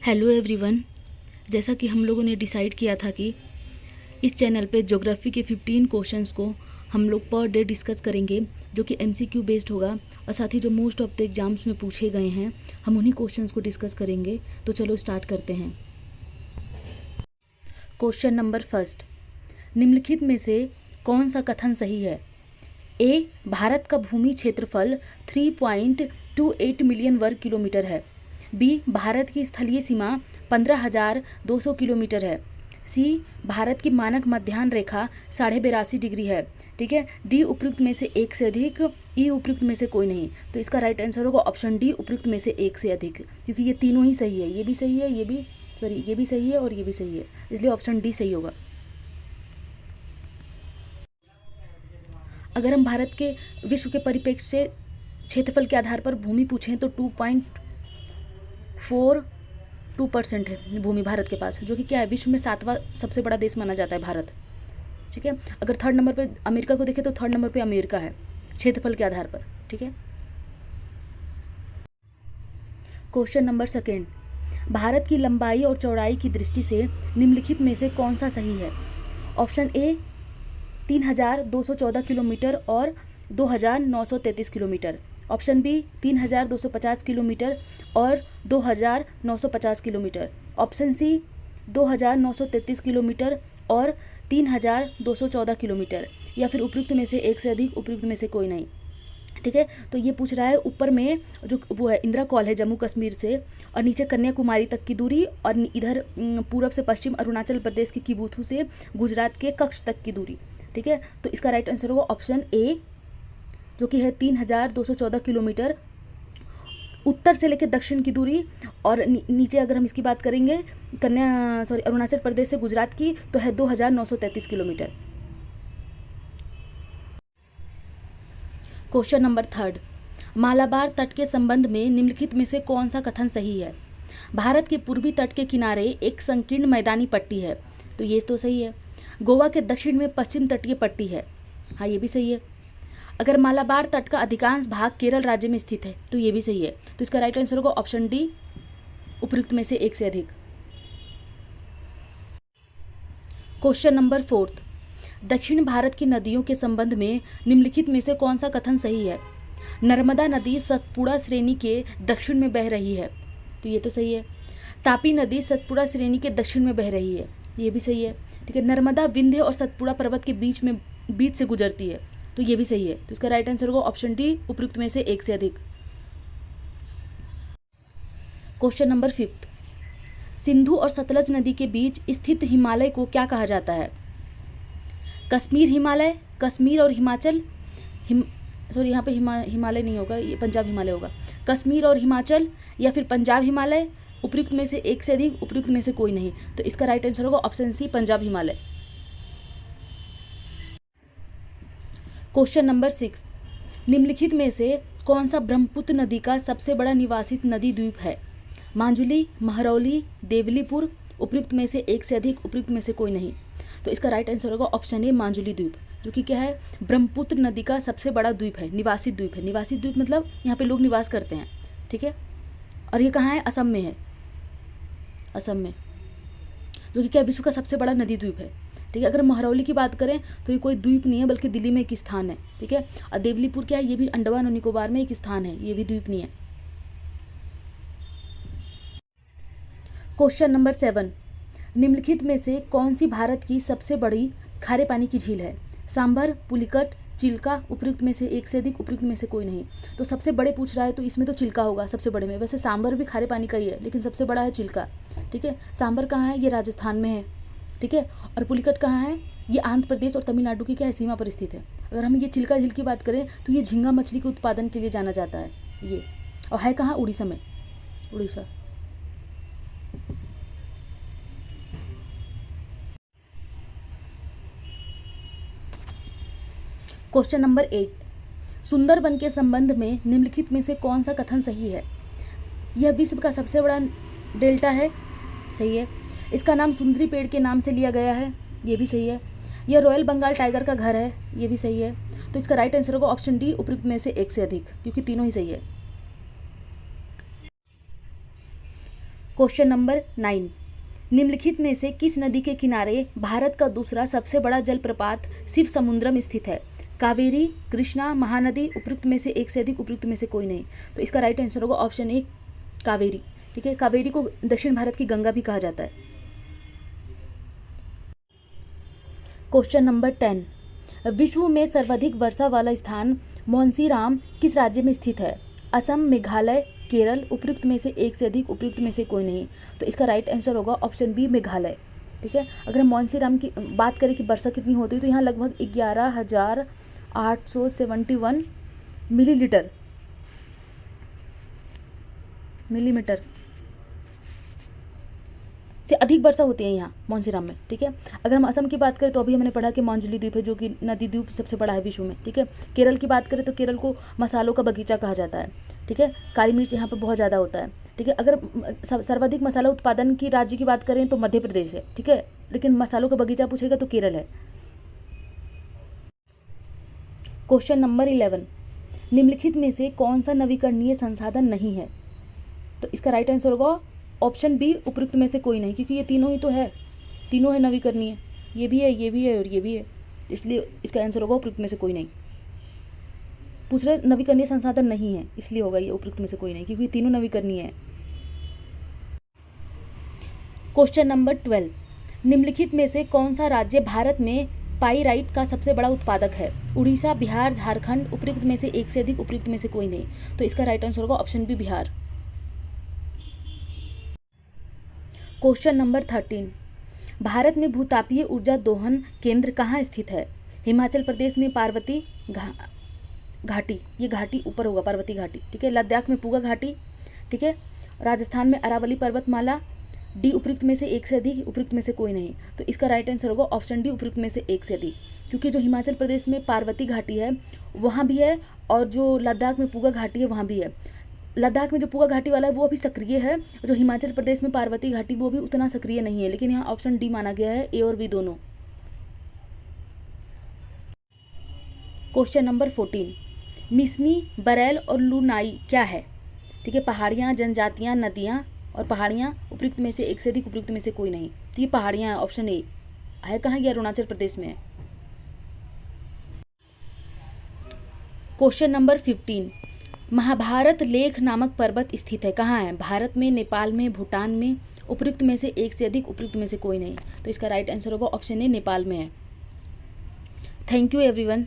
Hello everyone. जैसा कि हम लोगों ने डिसाइड किया था कि इस चैनल पे ज्योग्राफी के 15 क्वेश्चंस को हम लोग पर डे डिस्कस करेंगे, जो कि एमसीक्यू बेस्ड होगा और साथ ही जो मोस्ट ऑफ द एग्जाम्स में पूछे गए हैं हम उन्हीं क्वेश्चंस को डिस्कस करेंगे। तो चलो स्टार्ट करते हैं। क्वेश्चन नंबर फर्स्ट, निम्नलिखित में से कौन सा कथन सही है? ए, भारत का भूमि क्षेत्रफल 3.28 मिलियन वर्ग किलोमीटर है। बी, भारत की स्थलीय सीमा 15,200 किलोमीटर है। सी, भारत की मानक मध्याह्न रेखा 82.5 डिग्री है। ठीक है। डी, उपयुक्त में से एक से अधिक। ई, उपयुक्त में से कोई नहीं। तो इसका राइट आंसर होगा ऑप्शन डी, उपयुक्त में से एक से अधिक, क्योंकि ये तीनों ही सही है। ये भी सही है, ये भी सही है और ये भी सही है, इसलिए ऑप्शन डी सही होगा। अगर हम भारत के विश्व के परिप्रेक्ष्य से क्षेत्रफल के आधार पर भूमि पूछें तो 2.42% है भूमि भारत के पास, जो कि क्या है, विश्व में 7वां सबसे बड़ा देश माना जाता है भारत। ठीक है। अगर थर्ड नंबर पे अमेरिका को देखें तो थर्ड नंबर पे अमेरिका है क्षेत्रफल के आधार पर। ठीक है। क्वेश्चन नंबर सेकेंड, भारत की लंबाई और चौड़ाई की दृष्टि से निम्नलिखित में से कौन सा सही है? ऑप्शन ए 3,214 किलोमीटर और 2,933 किलोमीटर। ऑप्शन बी 3,250 किलोमीटर और 2,950 किलोमीटर। ऑप्शन सी 2,933 किलोमीटर और 3,214 किलोमीटर। या फिर उपयुक्त में से एक से अधिक, उपयुक्त में से कोई नहीं। ठीक है। तो ये पूछ रहा है ऊपर में जो वो है इंदिरा कॉल है जम्मू कश्मीर से, और नीचे कन्याकुमारी तक की दूरी, और इधर पूरब से पश्चिम अरुणाचल प्रदेश के किबुथु से गुजरात के कच्छ तक की दूरी। ठीक है। तो इसका राइट आंसर होगा ऑप्शन ए, जो कि है 3,214 किलोमीटर उत्तर से लेकर दक्षिण की दूरी। और नीचे अगर हम इसकी बात करेंगे अरुणाचल प्रदेश से गुजरात की, तो है 2,933 kilometre. Question number third, Malabar तट के संबंध में निम्नलिखित में से कौन सा कथन सही है? भारत के पूर्वी तट के किनारे एक संकीर्ण मैदानी पट्टी है। तो ये तो सही है। गोवा के दक्षिण में पश्चिम तटीय पट्टी है। हाँ, ये भी सही है। अगर मालाबार तट का अधिकांश भाग केरल राज्य में स्थित है, तो ये भी सही है। तो इसका राइट आंसर होगा ऑप्शन डी, उपयुक्त में से एक से अधिक। क्वेश्चन नंबर फोर्थ, दक्षिण भारत की नदियों के संबंध में निम्नलिखित में से कौन सा कथन सही है? नर्मदा नदी सतपुड़ा श्रेणी के दक्षिण में बह रही है। तो ये तो सही है। तापी नदी सतपुड़ा श्रेणी के दक्षिण में बह रही है। ये भी सही है। ठीक है। नर्मदा विंध्य और सतपुड़ा पर्वत के बीच से गुजरती है। तो ये भी सही है। तो इसका राइट आंसर होगा ऑप्शन डी, उपयुक्त में से एक से अधिक। क्वेश्चन नंबर फिफ्थ, सिंधु और सतलज नदी के बीच स्थित हिमालय को क्या कहा जाता है? कश्मीर हिमालय, कश्मीर और हिमाचल, यहाँ पे हिमालय नहीं होगा, ये पंजाब हिमालय होगा। कश्मीर और हिमाचल, या फिर पंजाब हिमालय, उपयुक्त में से एक से अधिक, उपयुक्त में से कोई नहीं। तो इसका राइट आंसर होगा option C, Punjab Himalaya. Question number 6, निम्नलिखित में से कौन सा ब्रह्मपुत्र नदी का सबसे बड़ा निवासित नदी द्वीप है? मांजुली, महरौली, देवलीपुर, उपयुक्त में से एक से अधिक, उपयुक्त में से कोई नहीं। तो इसका राइट आंसर होगा ऑप्शन ए, मांजुली द्वीप, जो कि क्या है, ब्रह्मपुत्र नदी का सबसे बड़ा द्वीप है, निवासित द्वीप है। निवासित द्वीप मतलब यहाँ पे लोग निवास करते हैं। ठीक है। और ये कहाँ है? असम में है। असम में, जो कि क्या, विश्व का सबसे बड़ा नदी द्वीप है। ठीक है। अगर महरौली की बात करें तो ये कोई द्वीप नहीं है, बल्कि दिल्ली में एक स्थान है। ठीक है। और देवलीपुर क्या है, ये भी अंडमान और निकोबार में एक स्थान है, ये भी द्वीप नहीं है। क्वेश्चन नंबर 7, निम्नलिखित में से कौन सी भारत की सबसे बड़ी खारे पानी की झील है? सांभर, पुलिकट, चिल्का, उपयुक्त में से एक से अधिक, उपयुक्त में से कोई नहीं। तो सबसे बड़े पूछ रहा है तो इसमें तो चिल्का होगा सबसे बड़े में। वैसे सांभर भी खारे पानी का ही है, लेकिन सबसे बड़ा है चिल्का। ठीक है। सांभर कहाँ है? ये राजस्थान में है। ठीक है। और पुलिकट कहाँ है? ये आंध्र प्रदेश और तमिलनाडु की क्या है, सीमा पर स्थित है। अगर हम ये चिल्का झील की बात करें तो ये झींगा मछली के उत्पादन के लिए जाना जाता है ये, और है कहाँ? उड़ीसा में, उड़ीसा। क्वेश्चन नंबर 8, सुंदरबन के संबंध में निम्नलिखित में से कौन सा कथन सही है? यह विश्व का सबसे बड़ा डेल्टा है। सही है। इसका नाम सुंदरी पेड़ के नाम से लिया गया है। ये भी सही है। यह रॉयल बंगाल टाइगर का घर है। ये भी सही है। तो इसका राइट आंसर होगा ऑप्शन डी, उपयुक्त में से एक से अधिक, क्योंकि तीनों ही सही है। क्वेश्चन नंबर 9, निम्नलिखित में से किस नदी के किनारे भारत का दूसरा सबसे बड़ा जलप्रपात शिव समुद्रम स्थित है? कावेरी, कृष्णा, महानदी, उपयुक्त में से एक से अधिक, उपयुक्त में से कोई नहीं। तो इसका राइट आंसर होगा ऑप्शन ए, कावेरी। ठीक है, कावेरी को दक्षिण भारत की गंगा भी कहा जाता है। क्वेश्चन नंबर 10, विश्व में सर्वाधिक वर्षा वाला स्थान मोहनसीराम किस राज्य में स्थित है? असम, मेघालय, केरल, उपयुक्त में से एक से अधिक, उपयुक्त में से कोई नहीं। तो इसका राइट आंसर होगा ऑप्शन बी, मेघालय। ठीक है, अगर हम मोहनसीराम की बात करें कि वर्षा कितनी होती है तो यहाँ लगभग 11,871 मिलीमीटर से अधिक वर्षा होती है यहाँ मोहनसीराम में। ठीक है, अगर हम असम की बात करें तो अभी हमने पढ़ा कि मोंजली द्वीप है जो कि नदी द्वीप सबसे बड़ा है विश्व में। ठीक है, केरल की बात करें तो केरल को मसालों का बगीचा कहा जाता है। ठीक है, काली मिर्च यहाँ पर बहुत ज़्यादा होता है। ठीक है, अगर सर्वाधिक मसाला उत्पादन की राज्य की बात करें तो मध्य प्रदेश है। ठीक है, लेकिन मसालों का बगीचा पूछेगा तो केरल है। क्वेश्चन नंबर 11, निम्नलिखित में से कौन सा नवीकरणीय संसाधन नहीं है? तो इसका राइट आंसर होगा ऑप्शन बी, उपयुक्त में से कोई नहीं, क्योंकि ये तीनों ही तो है, तीनों है नवीकरणीय, ये भी है, ये भी है और ये भी है, इसलिए इसका आंसर होगा उपयुक्त में से कोई नहीं। पूछ रहे नवीकरणीय संसाधन नहीं है, इसलिए होगा ये उपयुक्त में से कोई नहीं, क्योंकि तीनों नवीकरणीय है। क्वेश्चन नंबर 12, निम्नलिखित में से कौन सा राज्य भारत में पाइराइट का सबसे बड़ा उत्पादक है? उड़ीसा, बिहार, झारखंड, उपयुक्त में से एक से अधिक, उपयुक्त में से कोई नहीं। तो इसका राइट आंसर होगा option B, Bihar. Question number 13, भारत में भूतापीय ऊर्जा दोहन केंद्र कहाँ स्थित है? हिमाचल प्रदेश में पार्वती घाटी, ये घाटी ऊपर होगा, पार्वती घाटी। ठीक है, लद्दाख में पूगा घाटी। ठीक है, राजस्थान में अरावली पर्वतमाला। डी, उपयुक्त में से एक से अधिक, उपयुक्त में से कोई नहीं। तो इसका राइट आंसर होगा ऑप्शन डी, उपयुक्त में से एक से अधिक, क्योंकि जो हिमाचल प्रदेश में पार्वती घाटी है वहाँ भी है और जो लद्दाख में पूगा घाटी है वहाँ भी है। लद्दाख में जो पूगा घाटी वाला है वो अभी सक्रिय है, जो हिमाचल प्रदेश में पार्वती घाटी वो भी उतना सक्रिय नहीं है, लेकिन यहाँ ऑप्शन डी माना गया है, ए और बी दोनों। क्वेश्चन नंबर 14, मिसमी, बरेल और लुनाई क्या है? ठीक है, पहाड़ियाँ, जनजातियाँ, नदियाँ और पहाड़ियाँ, उपयुक्त में से एक से अधिक, उपयुक्त में से कोई नहीं। तो ये पहाड़ियाँ हैं, ऑप्शन ए है। कहाँ? ये अरुणाचल प्रदेश में है। क्वेश्चन नंबर 15, महाभारत लेख नामक पर्वत स्थित है कहाँ है? भारत में, नेपाल में, भूटान में, उपयुक्त में से एक से अधिक, उपयुक्त में से कोई नहीं। तो इसका राइट आंसर होगा ऑप्शन ए, नेपाल में है। Thank you everyone.